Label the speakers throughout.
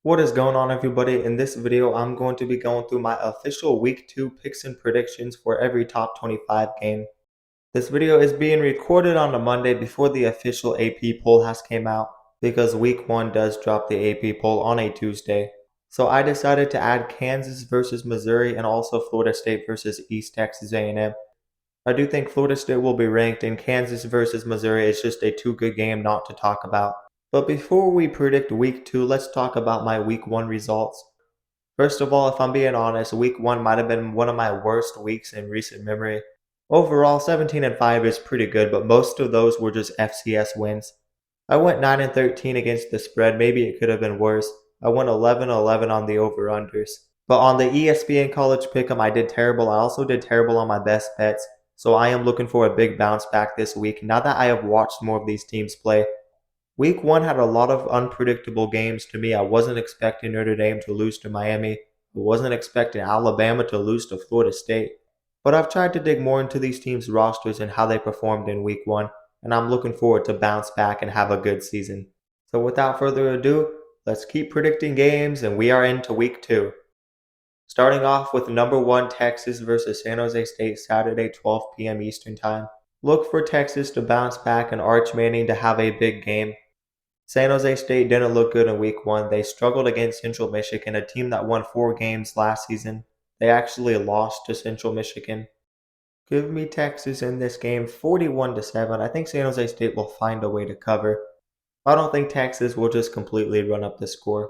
Speaker 1: What is going on, everybody? In this video, I'm going to be going through my official week 2 picks and predictions for every top 25 game. This video is being recorded on a Monday before the official AP poll has came out because week 1 does drop the AP poll on a Tuesday. So I decided to add Kansas versus Missouri and also Florida State versus East Texas A&M. I do think Florida State will be ranked, and Kansas versus Missouri is just a too good game not to talk about. But before we predict week 2, let's talk about my week 1 results. First of all, if I'm being honest, week 1 might have been one of my worst weeks in recent memory. Overall, 17-5 is pretty good, but most of those were just FCS wins. I went 9-13 against the spread, maybe it could have been worse. I went 11-11 on the over-unders. But on the ESPN College Pick'em, I did terrible. I also did terrible on my best bets, so I am looking for a big bounce back this week now that I have watched more of these teams play. Week 1 had a lot of unpredictable games to me. I wasn't expecting Notre Dame to lose to Miami. I wasn't expecting Alabama to lose to Florida State. But I've tried to dig more into these teams' rosters and how they performed in Week 1, and I'm looking forward to bounce back and have a good season. So without further ado, let's keep predicting games, and we are into Week 2. Starting off with number 1 Texas versus San Jose State Saturday 12 p.m. Eastern Time. Look for Texas to bounce back and Arch Manning to have a big game. San Jose State didn't look good in week 1. They struggled against Central Michigan, a team that won 4 games last season. They actually lost to Central Michigan. Give me Texas in this game 41-7. I think San Jose State will find a way to cover. I don't think Texas will just completely run up the score.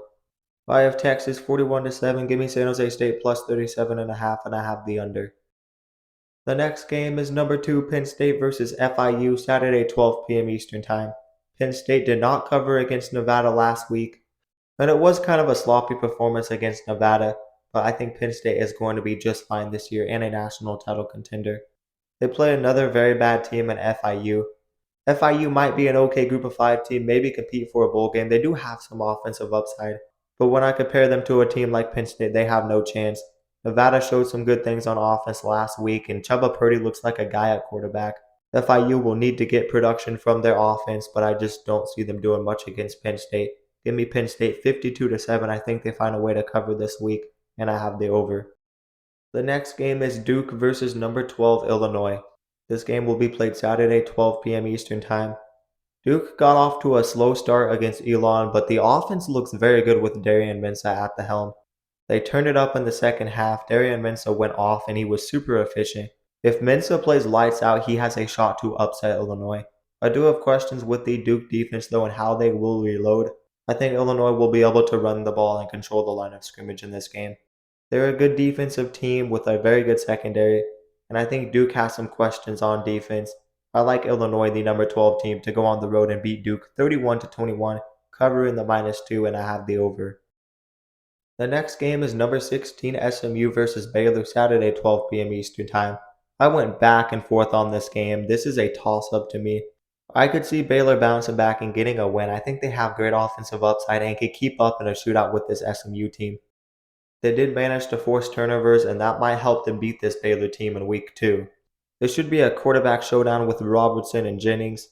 Speaker 1: I have Texas 41-7. Give me San Jose State plus 37.5, and I have the under. The next game is number 2 Penn State versus FIU Saturday 12 p.m. Eastern Time. Penn State did not cover against Nevada last week, and it was kind of a sloppy performance against Nevada, but I think Penn State is going to be just fine this year and a national title contender. They play another very bad team in FIU. FIU might be an okay group of 5 team, maybe compete for a bowl game. They do have some offensive upside, but when I compare them to a team like Penn State, they have no chance. Nevada showed some good things on offense last week, and Chubba Purdy looks like a guy at quarterback. FIU will need to get production from their offense, but I just don't see them doing much against Penn State. Give me Penn State 52-7. I think they find a way to cover this week, and I have the over. The next game is Duke versus number 12 Illinois. This game will be played Saturday 12 p.m. Eastern Time. Duke got off to a slow start against Elon, but the offense looks very good with Darian Mensah at the helm. They turned it up in the second half. Darian Mensah went off, and he was super efficient. If Mensah plays lights out, he has a shot to upset Illinois. I do have questions with the Duke defense, though, and how they will reload. I think Illinois will be able to run the ball and control the line of scrimmage in this game. They're a good defensive team with a very good secondary, and I think Duke has some questions on defense. I like Illinois, the number 12 team, to go on the road and beat Duke 31-21, covering the -2, and I have the over. The next game is number 16 SMU versus Baylor Saturday 12 p.m. Eastern Time. I went back and forth on this game. This is a toss-up to me. I could see Baylor bouncing back and getting a win. I think they have great offensive upside and can keep up in a shootout with this SMU team. They did manage to force turnovers, and that might help them beat this Baylor team in week 2. This should be a quarterback showdown with Robertson and Jennings.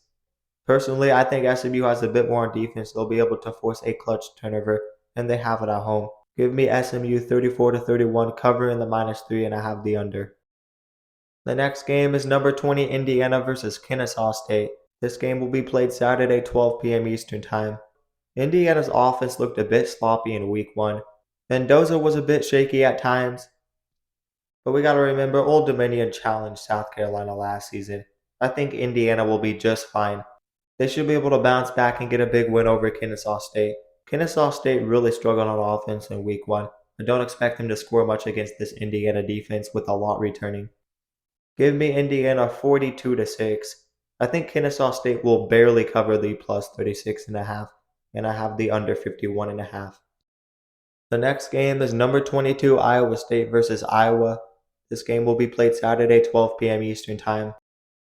Speaker 1: Personally, I think SMU has a bit more on defense. They'll be able to force a clutch turnover, and they have it at home. Give me SMU 34-31, covering the -3, and I have the under. The next game is number 20 Indiana versus Kennesaw State. This game will be played Saturday 12 p.m. Eastern Time. Indiana's offense looked a bit sloppy in week 1. Mendoza was a bit shaky at times, but we gotta remember Old Dominion challenged South Carolina last season. I think Indiana will be just fine. They should be able to bounce back and get a big win over Kennesaw State. Kennesaw State really struggled on offense in week 1. I don't expect them to score much against this Indiana defense with a lot returning. Give me Indiana 42-6. I think Kennesaw State will barely cover the plus 36.5, and I have the under 51.5. The next game is number 22 Iowa State versus Iowa. This game will be played Saturday 12 p.m. Eastern Time.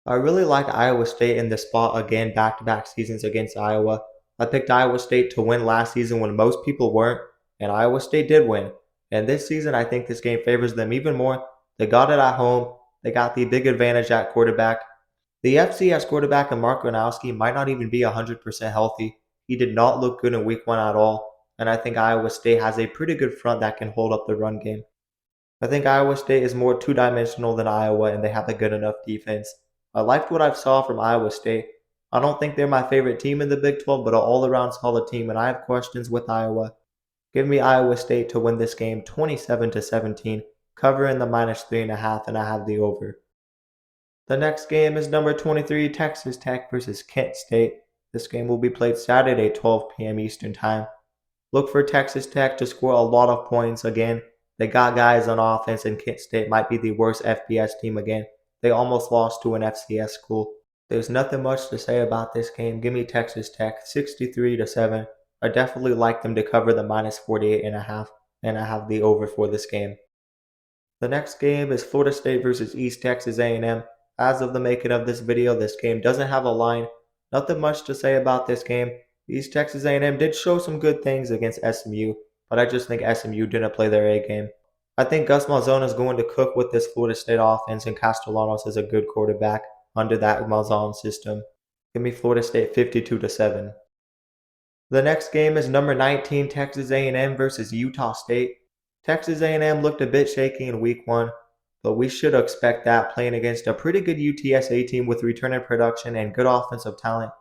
Speaker 1: I really like Iowa State in this spot again, back-to-back seasons against Iowa. I picked Iowa State to win last season when most people weren't, and Iowa State did win. And this season, I think this game favors them even more. They got it at home. They got the big advantage at quarterback. The FCS quarterback and Mark Gronowski might not even be 100% healthy. He did not look good in week 1 at all. and I think Iowa State has a pretty good front that can hold up the run game. I think Iowa State is more two-dimensional than Iowa, and they have a good enough defense. I liked what I saw from Iowa State. I don't think they're my favorite team in the Big 12, but an all-around solid team, and I have questions with Iowa. Give me Iowa State to win this game 27-17, covering the -3.5, and I have the over. The next game is number 23, Texas Tech versus Kent State. This game will be played Saturday, 12 p.m. Eastern Time. Look for Texas Tech to score a lot of points again. They got guys on offense, and Kent State might be the worst FBS team again. They almost lost to an FCS school. There's nothing much to say about this game. Give me Texas Tech 63-7. I definitely like them to cover the -48.5, and I have the over for this game. The next game is Florida State versus East Texas A&M. As of the making of this video, this game doesn't have a line. Nothing much to say about this game. East Texas A&M did show some good things against SMU, but I just think SMU didn't play their A game. I think Gus Malzahn is going to cook with this Florida State offense, and Castellanos is a good quarterback under that Malzahn system. Give me Florida State 52-7. The next game is number 19, Texas A&M versus Utah State. Texas A&M looked a bit shaky in week 1, but we should expect that playing against a pretty good UTSA team with returning production and good offensive talent.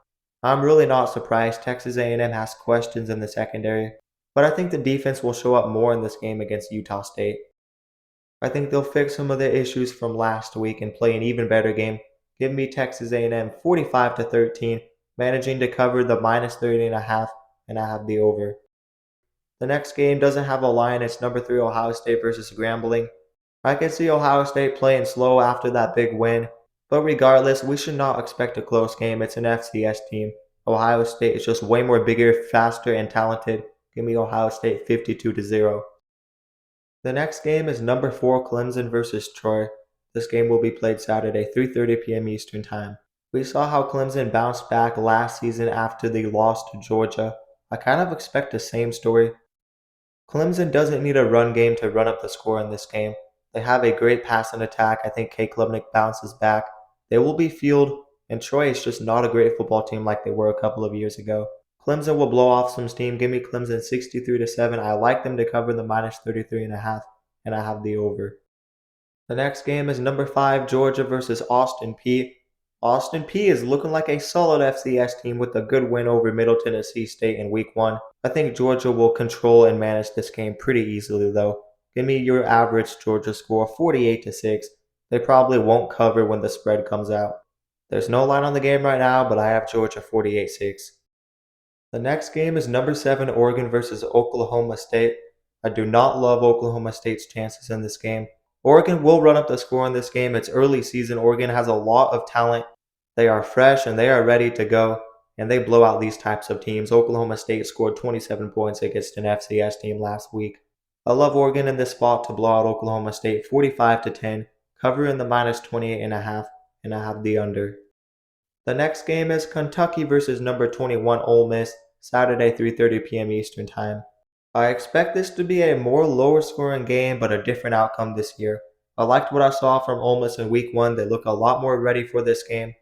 Speaker 1: I'm really not surprised Texas A&M has questions in the secondary, but I think the defense will show up more in this game against Utah State. I think they'll fix some of the issues from last week and play an even better game. Give me Texas A&M 45-13, managing to cover the -30.5, and I have the over. The next game doesn't have a line. It's number 3 Ohio State versus Grambling. I can see Ohio State playing slow after that big win, but regardless, we should not expect a close game. It's an FCS team. Ohio State is just way more bigger, faster, and talented. Give me Ohio State 52-0. The next game is number 4 Clemson versus Troy. This game will be played Saturday, 3:30 p.m. Eastern Time. We saw how Clemson bounced back last season after they lost to Georgia. I kind of expect the same story. Clemson doesn't need a run game to run up the score in this game. They have a great passing attack. I think Kate Klubnik bounces back. They will be fueled, and Troy is just not a great football team like they were a couple of years ago. Clemson will blow off some steam. Give me Clemson 63-7. I like them to cover the -33.5, and I have the over. The next game is number 5 Georgia versus Austin Peay. Austin Peay is looking like a solid FCS team with a good win over Middle Tennessee State in week 1. I think Georgia will control and manage this game pretty easily though. Give me your average Georgia score 48-6. They probably won't cover when the spread comes out. There's no line on the game right now, but I have Georgia 48-6. The next game is number 7 Oregon versus Oklahoma State. I do not love Oklahoma State's chances in this game. Oregon will run up the score in this game. It's early season. Oregon has a lot of talent. They are fresh and they are ready to go, and they blow out these types of teams. Oklahoma State scored 27 points against an FCS team last week. I love Oregon in this spot to blow out Oklahoma State 45-10, covering the -28.5, and I have the under. The next game is Kentucky versus number 21 Ole Miss, Saturday 3:30 p.m. Eastern Time. I expect this to be a more lower scoring game, but a different outcome this year. I liked what I saw from Ole Miss in week 1. They look a lot more ready for this game.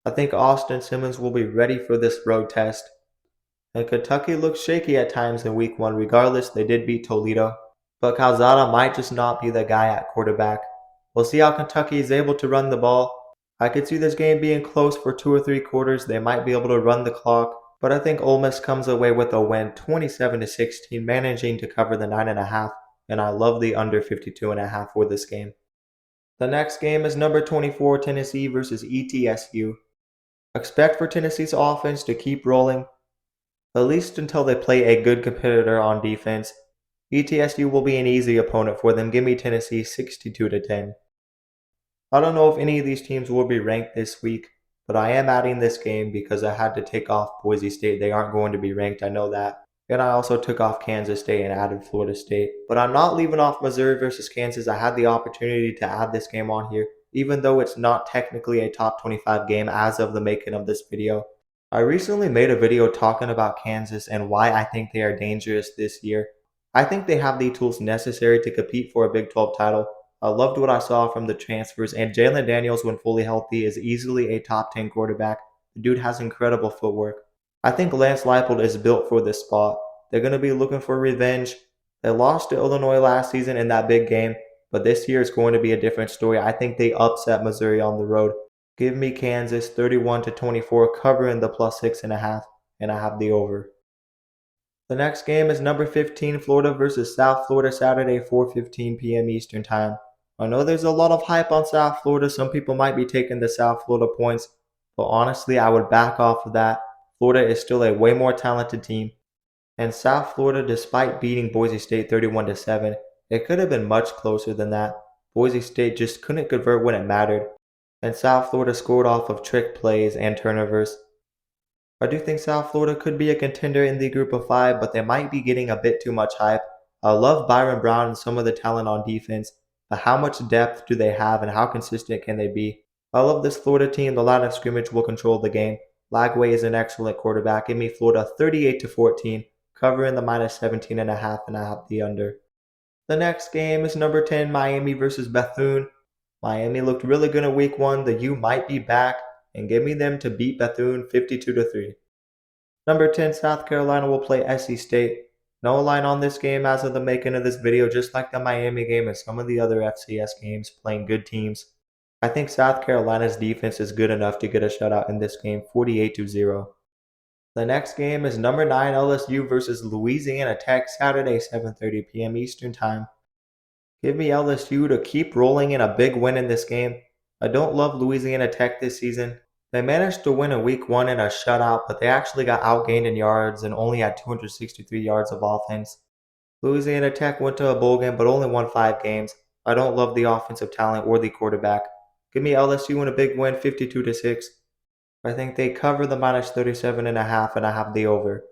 Speaker 1: I think Austin Simmons will be ready for this road test. And Kentucky looked shaky at times in week 1. Regardless, they did beat Toledo. But Calzada might just not be the guy at quarterback. We'll see how Kentucky is able to run the ball. I could see this game being close for 2 or 3 quarters. They might be able to run the clock. But I think Ole Miss comes away with a win 27-16, managing to cover the 9.5, and I love the under 52.5 for this game. The next game is number 24 Tennessee versus ETSU. Expect for Tennessee's offense to keep rolling, at least until they play a good competitor on defense. ETSU will be an easy opponent for them. Give me Tennessee 62-10. I don't know if any of these teams will be ranked this week, but I am adding this game because I had to take off Boise State. They aren't going to be ranked, I know that. And I also took off Kansas State and added Florida State. But I'm not leaving off Missouri versus Kansas. I had the opportunity to add this game on here, even though it's not technically a top 25 game as of the making of this video. I recently made a video talking about Kansas and why I think they are dangerous this year. I think they have the tools necessary to compete for a Big 12 title. I loved what I saw from the transfers, and Jalen Daniels, when fully healthy, is easily a top 10 quarterback. The dude has incredible footwork. I think Lance Leipold is built for this spot. They're going to be looking for revenge. They lost to Illinois last season in that big game, but this year is going to be a different story. I think they upset Missouri on the road. Give me Kansas 31-24, covering the +6.5, and I have the over. The next game is number 15 Florida versus South Florida, Saturday 4:15 p.m. Eastern Time. I know there's a lot of hype on South Florida. Some people might be taking the South Florida points, but honestly, I would back off of that. Florida is still a way more talented team. And South Florida, despite beating Boise State 31-7, it could have been much closer than that. Boise State just couldn't convert when it mattered, and South Florida scored off of trick plays and turnovers. I do think South Florida could be a contender in the group of 5, but they might be getting a bit too much hype. I love Byron Brown and some of the talent on defense, but how much depth do they have and how consistent can they be? I love this Florida team. The line of scrimmage will control the game. Lagway is an excellent quarterback. Give me Florida 38-14, covering the -17.5, and I have the under. The next game is number 10 Miami versus Bethune. Miami looked really good in week 1. The U might be back, and give me them to beat Bethune 52-3. Number 10 South Carolina will play SC State. No line on this game as of the making of this video, just like the Miami game and some of the other FCS games playing good teams. I think South Carolina's defense is good enough to get a shutout in this game, 48-0. The next game is number 9 LSU versus Louisiana Tech, Saturday 7:30 p.m. Eastern Time. Give me LSU to keep rolling in a big win in this game. I don't love Louisiana Tech this season. They managed to win in week 1 in a shutout, but they actually got outgained in yards and only had 263 yards of offense. Louisiana Tech went to a bowl game but only won 5 games. I don't love the offensive talent or the quarterback. Give me LSU in a big win, 52-6. I think they cover the -37.5, and I have the over.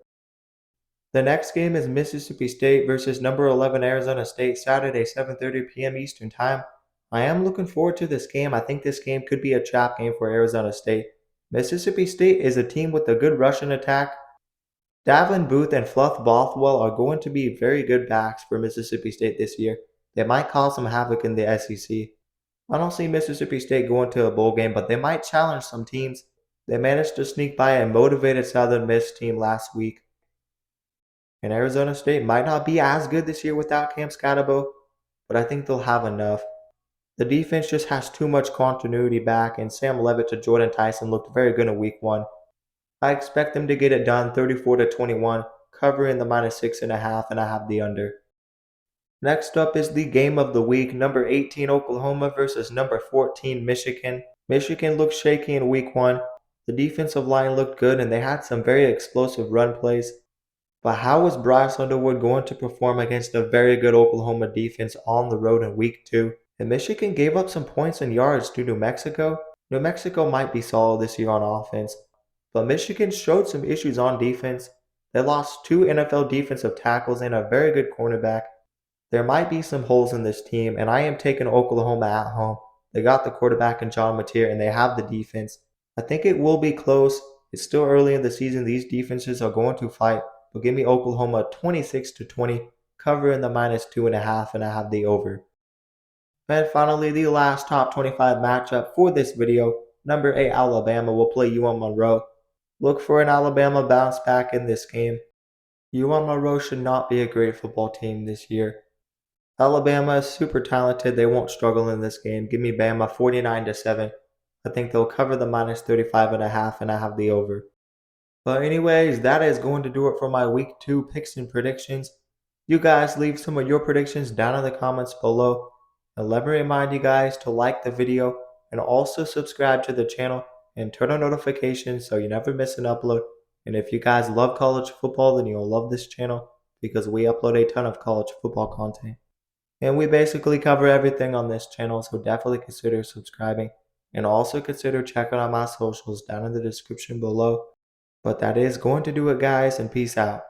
Speaker 1: The next game is Mississippi State versus number 11 Arizona State, Saturday 7:30 p.m. Eastern Time. I am looking forward to this game. I think this game could be a trap game for Arizona State. Mississippi State is a team with a good rushing attack. Davin Booth and Fluff Bothwell are going to be very good backs for Mississippi State this year. They might cause some havoc in the SEC. I don't see Mississippi State going to a bowl game, but they might challenge some teams. They managed to sneak by a motivated Southern Miss team last week. And Arizona State might not be as good this year without Cam Scatterbo, but I think they'll have enough. The defense just has too much continuity back, and Sam Levitt to Jordan Tyson looked very good in week 1. I expect them to get it done 34-21, covering the -6.5, and I have the under. Next up is the game of the week, number 18 Oklahoma versus number 14 Michigan. Michigan looked shaky in week 1. The defensive line looked good, and they had some very explosive run plays. But how is Bryce Underwood going to perform against a very good Oklahoma defense on the road in week 2? And Michigan gave up some points and yards to New Mexico. New Mexico might be solid this year on offense, but Michigan showed some issues on defense. They lost 2 NFL defensive tackles and a very good cornerback. There might be some holes in this team, and I am taking Oklahoma at home. They got the quarterback in John Mateer, and they have the defense. I think it will be close. It's still early in the season. These defenses are going to fight. But give me Oklahoma 26-20, covering the -2.5, and I have the over. And finally, the last top 25 matchup for this video, number 8 Alabama will play UM Monroe. Look for an Alabama bounce back in this game. UM Monroe should not be a great football team this year. Alabama is super talented. They won't struggle in this game. Give me Bama 49-7. I think they'll cover the -35.5, and I have the over. But anyways, that is going to do it for my week 2 picks and predictions. You guys leave some of your predictions down in the comments below. And let me remind you guys to like the video and also subscribe to the channel and turn on notifications so you never miss an upload. And if you guys love college football, then you'll love this channel because we upload a ton of college football content. And we basically cover everything on this channel, so definitely consider subscribing. And also consider checking out my socials down in the description below. But that is going to do it, guys, and peace out.